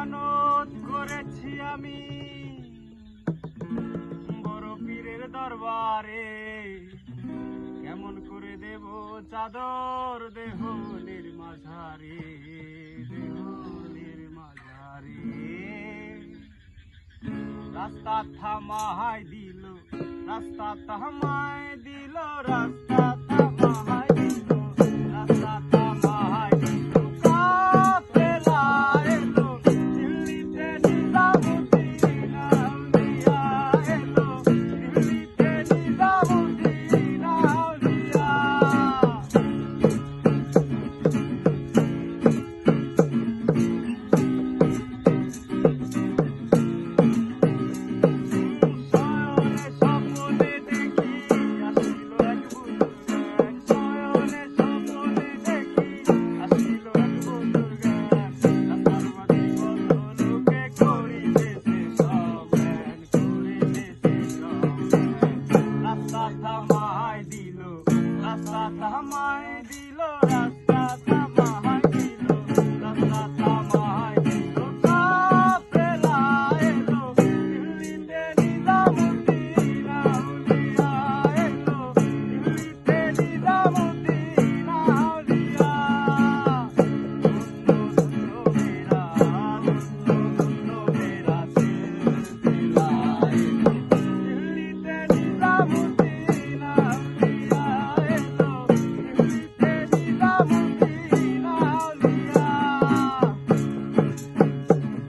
মানত করেছি আমি বড় পীরের দরবারে, কেমন করে দেব চাদর দেহ নির্মাঝারে, দেহ নির্মাঝারে। রাস্তা থামাই দিল, রাস্তা থামাই দিল, রাস্তা